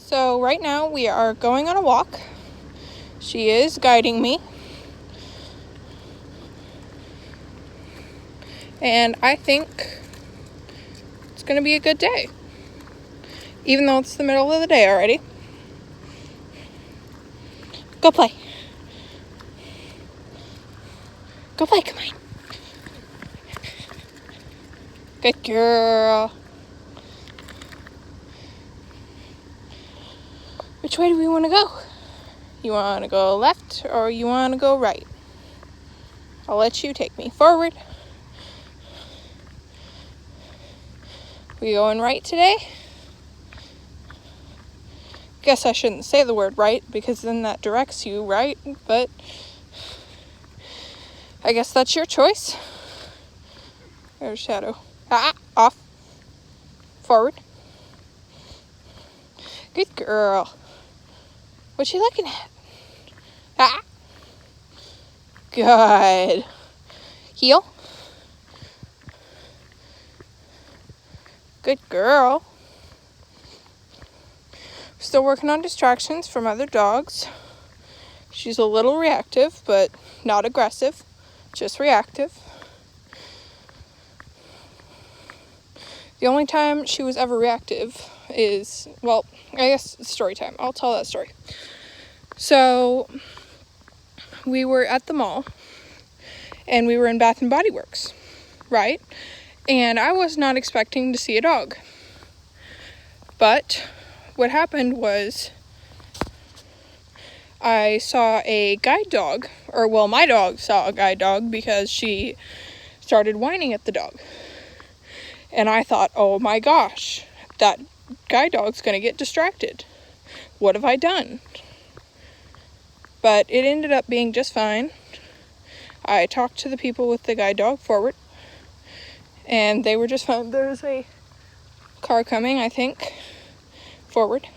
So right now we are going on a walk. She is guiding me. And I think it's going to be a good day. Even though it's the middle of the day already. Go play. Go play, come on. Good girl. Which way do we want to go? You want to go left or you want to go right? I'll let you take me forward. We going right today? Guess I shouldn't say the word right because then that directs you right, but I guess that's your choice. There's Shadow. Off. Forward. Good girl. What's she looking at? Good. Heel. Good girl. Still working on distractions from other dogs. She's a little reactive, but not aggressive, just reactive. The only time she was ever reactive is, well, I guess story time. I'll tell that story. So, we were at the mall, and we were in Bath and Body Works, right? And I was not expecting to see a dog. But what happened was I saw a guide dog, or well, my dog saw a guide dog because she started whining at the dog. And I thought, oh my gosh, that guide dog's gonna get distracted. What have I done? But it ended up being just fine. I talked to the people with the guide dog forward, and they were just fine. There's a car coming, I think, forward.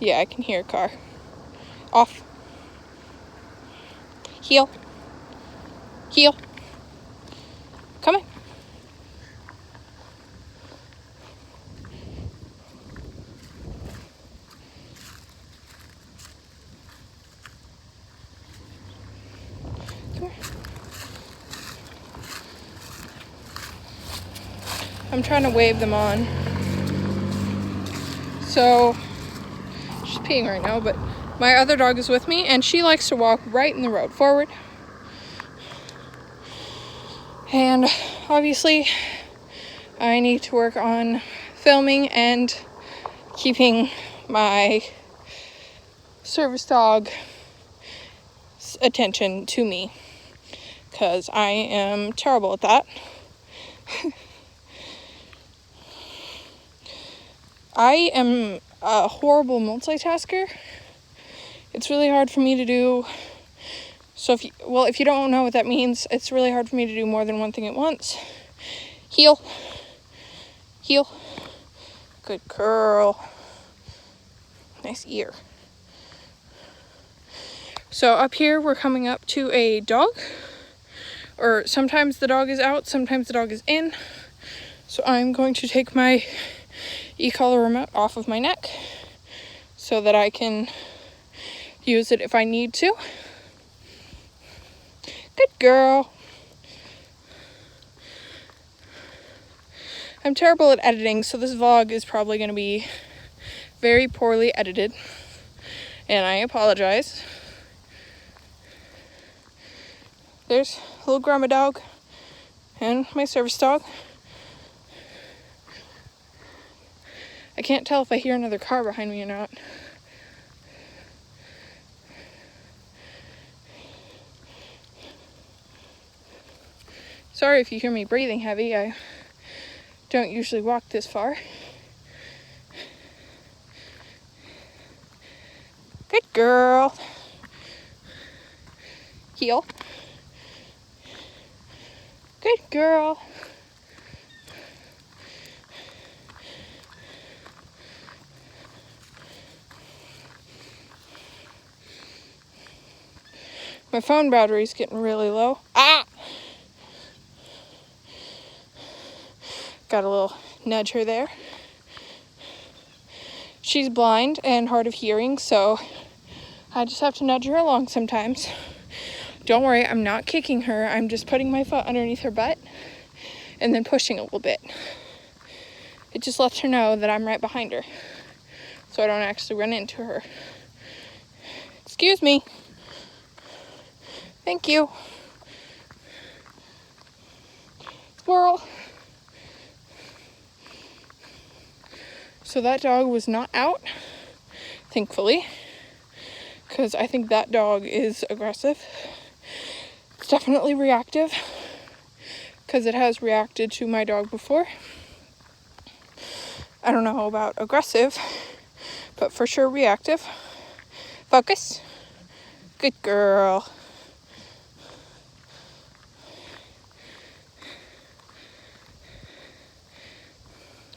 Yeah, I can hear a car. Off. Heel. Heel. Come on. Come here. I'm trying to wave them on. So, she's peeing right now, but my other dog is with me, and she likes to walk right in the road forward. And obviously, I need to work on filming and keeping my service dog attention to me, because I am terrible at that. I am a horrible multitasker. It's really hard for me to do. So if you don't know what that means, it's really hard for me to do more than one thing at once. Heel. Heel. Good girl. Nice ear. So up here, we're coming up to a dog. Or sometimes the dog is out, sometimes the dog is in. So I'm going to take my e-collar remote off of my neck so that I can use it if I need to. Good girl. I'm terrible at editing, so this vlog is probably going to be very poorly edited, and I apologize. There's a little grandma dog and my service dog. I can't tell if I hear another car behind me or not. Sorry if you hear me breathing heavy. I don't usually walk this far. Good girl. Heel. Good girl. My phone battery's getting really low. Got a little nudge her there. she's blind and hard of hearing, so I just have to nudge her along sometimes. Don't worry, I'm not kicking her. I'm just putting my foot underneath her butt and then pushing a little bit. It just lets her know that I'm right behind her, so I don't actually run into her. Excuse me. Thank you. Squirrel. So that dog was not out, thankfully, because I think that dog is aggressive. It's definitely reactive, because it has reacted to my dog before. I don't know about aggressive, but for sure reactive. Focus. Good girl.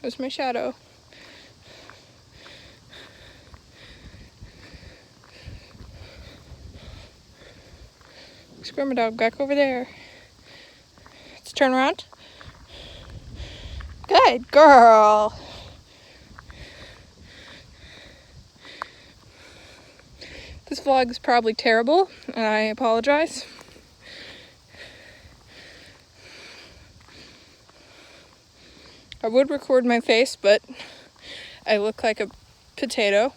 There's my shadow. Grandma dog back over there. Let's turn around. Good girl. This vlog is probably terrible, and I apologize. I would record my face, but I look like a potato.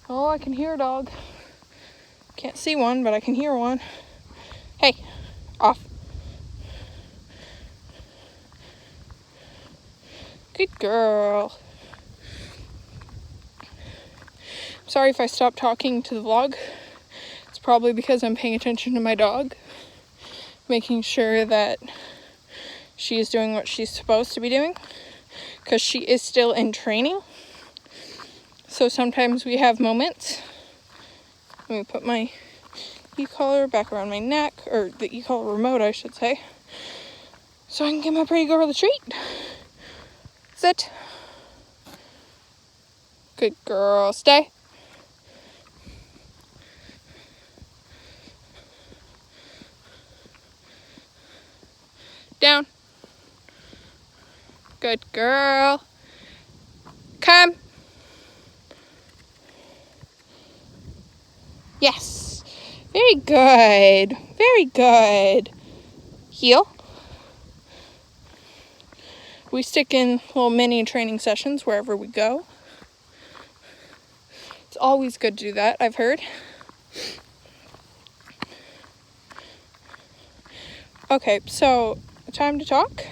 Oh, I can hear a dog. Can't see one, but I can hear one. Hey, off. Good girl. Sorry if I stopped talking to the vlog. It's probably because I'm paying attention to my dog, making sure that she is doing what she's supposed to be doing, because she is still in training. So sometimes we have moments. Let me put my e-collar back around my neck, or the e-collar remote, I should say, so I can give my pretty girl a treat. Sit. Good girl. Stay. Down. Good girl. Come. Yes. Very good. Very good. Heel. We stick in little mini training sessions wherever we go. It's always good to do that, I've heard. Okay, so time to talk.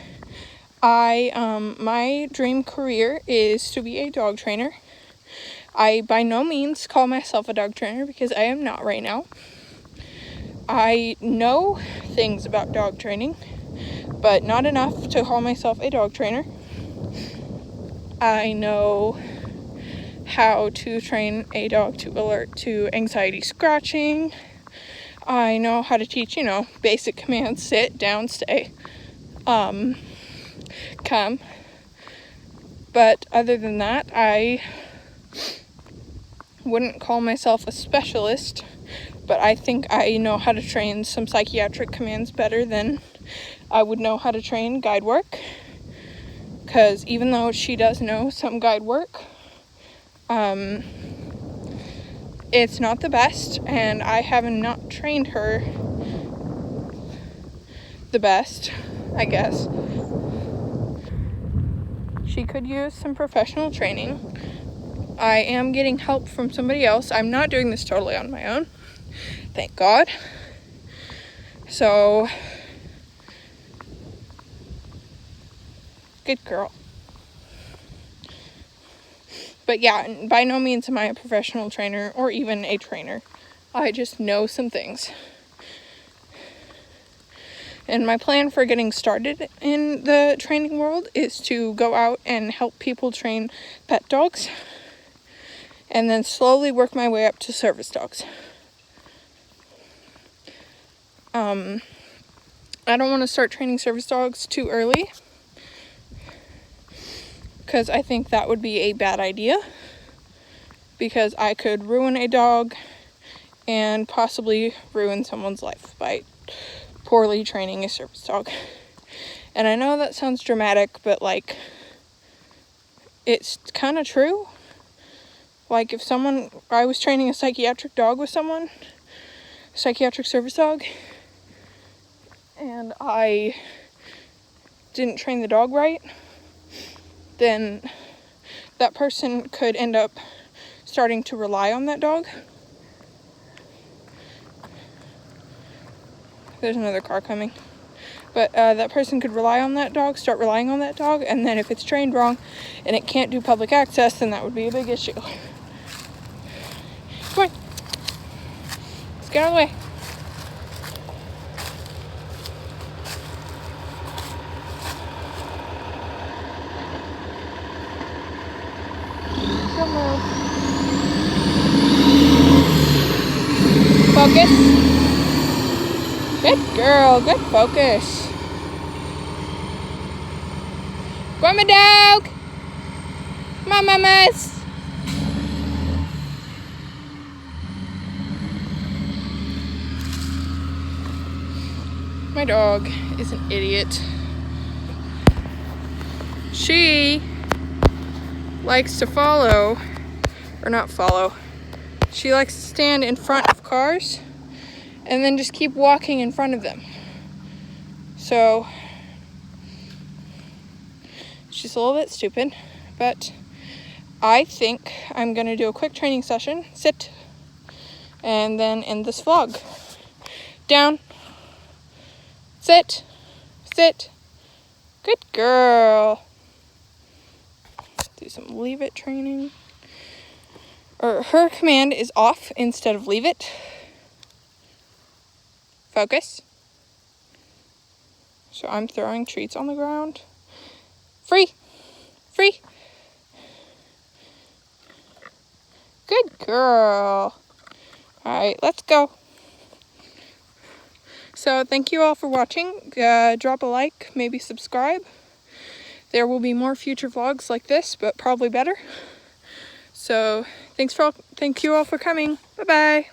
My dream career is to be a dog trainer. I by no means call myself a dog trainer, because I am not right now. I know things about dog training, but not enough to call myself a dog trainer. I know how to train a dog to alert to anxiety scratching. I know how to teach, basic commands: sit, down, stay, come. But other than that, I wouldn't call myself a specialist, but I think I know how to train some psychiatric commands better than I would know how to train guide work. Because even though she does know some guide work, it's not the best, and I have not trained her the best, I guess. She could use some professional training. I am getting help from somebody else. I'm not doing this totally on my own, thank God. So, good girl. But yeah, by no means am I a professional trainer or even a trainer. I just know some things. And my plan for getting started in the training world is to go out and help people train pet dogs, and then slowly work my way up to service dogs. I don't want to start training service dogs too early, because I think that would be a bad idea, because I could ruin a dog and possibly ruin someone's life by poorly training a service dog. And I know that sounds dramatic, but it's kind of true. Like if I was training a psychiatric dog with someone, psychiatric service dog, and I didn't train the dog right, then that person could end up starting to rely on that dog. There's another car coming. But that person could rely on that dog, start relying on that dog, and then if it's trained wrong and it can't do public access, then that would be a big issue. Come on. Let's get out of the way. Come on. Focus. Good girl. Good focus. Go on, my dog. Come on, mamas. My dog is an idiot. She likes to follow, or not follow. She likes to stand in front of cars and then just keep walking in front of them. So she's a little bit stupid, but I think I'm gonna do a quick training session, sit, and then end this vlog. Down, sit, sit, good girl. Do some leave it training. Or her command is off instead of leave it. Focus. So I'm throwing treats on the ground. Free. Free. Good girl. All right, let's go. So thank you all for watching. Drop a like, maybe subscribe. There will be more future vlogs like this, but probably better. So thank you all for coming. Bye-bye.